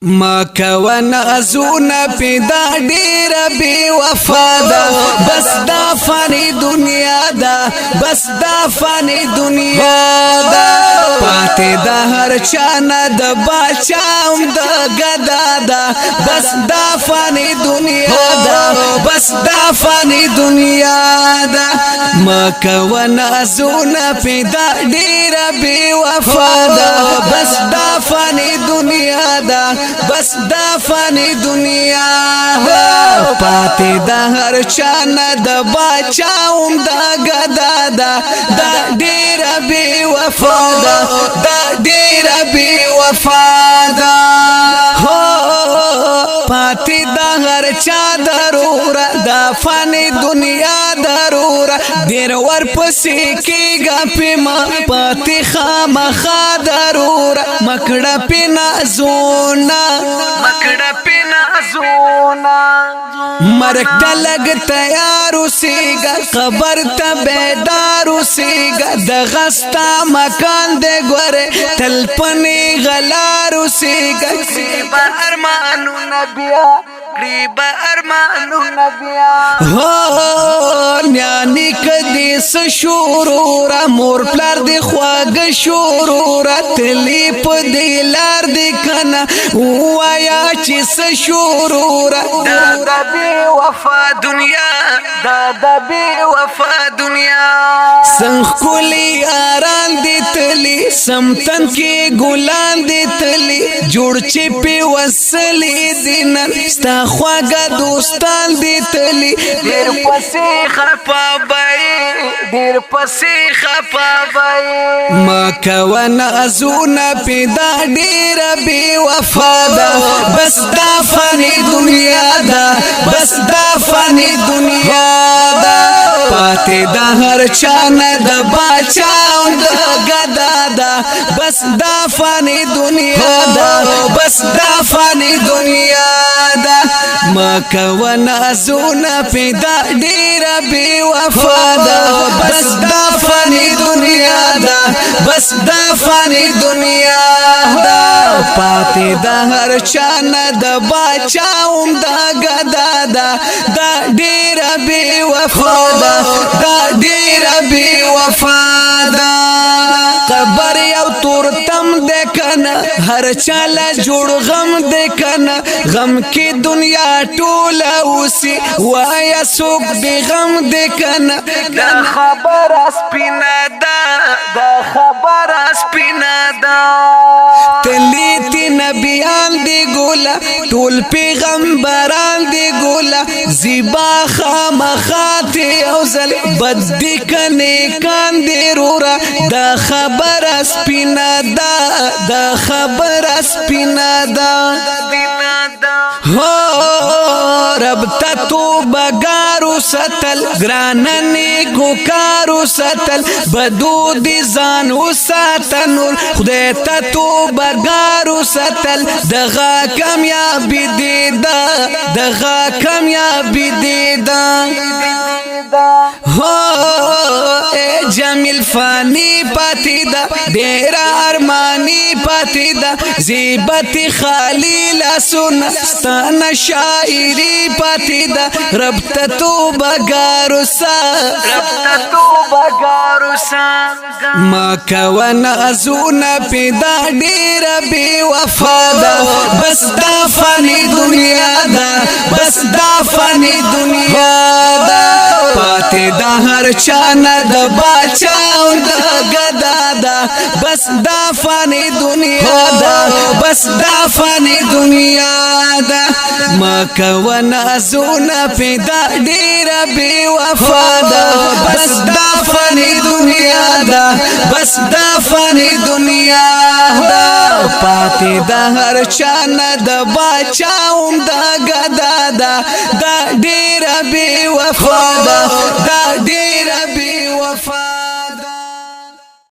مکو نازونا پیدا ډیر بی وفا دا بس دا فانی دنیا دا بس دا فانی دنیا دا پاتے دا هر چانا دا باچاوم دا گدا دا بس دا فانی دنیا دا بس دا فانی دنیا دا مکو نازونا پیدا ډیر بی وفا دا بس دا فانی دنیا دا بس دا فانی دنیا پاتے دا ہر چانا دا باچاوم دا گدا دا دا دیر بی وفا دا دا دیر بی وفا دا پاتے دا ہر چا ضرورا دا فانی دنیا ضرورا دیر ور پسی کی گا پیما پاتے خام خا ضرورا مکڑا پی نازونا مکڑا پی نازونا مرک تا لگ تیارو سیگا قبر تا بیدارو سیگا دغستا مکان دے گورے تلپنی غلارو سیگا قریبا ارمانو نبیا قریبا ارمانو نبیا ہو نیانی کدی سشورورا مور پلار دی خواگ شورورا تلیپ دی لار دی کنا وایا چی سشورورا دادا بی وفا دنیا دادا بی وفا دنیا سنخ کلی آران دی تلی سمتن کی گلان دی تلی جوڑ چی پی وصلی دینن ستا خواگا دوستان دی تلی دیر پسی خفا بائی دیر پسی خفا بائی مکو نازونا پیدا دیر بی وفا دا بس دا فانی دنیا دا بس دا فانی دنیا دا پاتے دا ہر چانا دا باچاو دا گدا دا بس دا فانی دنیا دا بس دا فانی دنیا دا مکو نازونا پیدا دیر بی وفا دا بس دا فانی دنیا دا بس دا فانی دنیا دا پاتے دا ہر چانا دا باچاوم دا گدا دا دا دیر بی وفا دا دا دیر بی وفا دا قبر یو تور تم دے کنا ہر چالا جوڑ غم دے کنا غم کی دنیا ٹولا اسی وایا سوک بی غم دے کنا دا خبر اسپینا دا دا خبر اسپینا دا تلیتی نبیان دی گولا ټول پیغمبران دی گولا زیبا خام خاتی اوزل بد دی کنی کان دی رورا دا خبر اسپینا دا دا خبر اسپینا دا رب تا تو بگارو ستل گراننی گوکارو ستل بدو دی زانو ساتنور خدای تا تو بگارو ستل دغا کامیابی دیدا دغا کامیابی دیدا اے جمیل فانی پاتی دا دیرا ارمانی پاتی دا زیبتی خالی لاسونا ستانا شاعری پاتی دا رب تتو بگارو سا رب تتو بگارو سا مکو نازونا پیدا دیر بی وفا دا بس دا فانی دنیا دا بس دا فانی دنیا دا پاتے دا ہر چانا دا باچاو دا گدا دا بس دا فانی دنیا دا بس دا فانی دنیا دا مکو نازونا پیدا دیر بی وفا دا بس دا فانی دنیا دا بس دا فانی دنیا دا پاتے دا ہر چانا دا باچاوم دا گدا دا دا دیر بی وفا دا دا دیر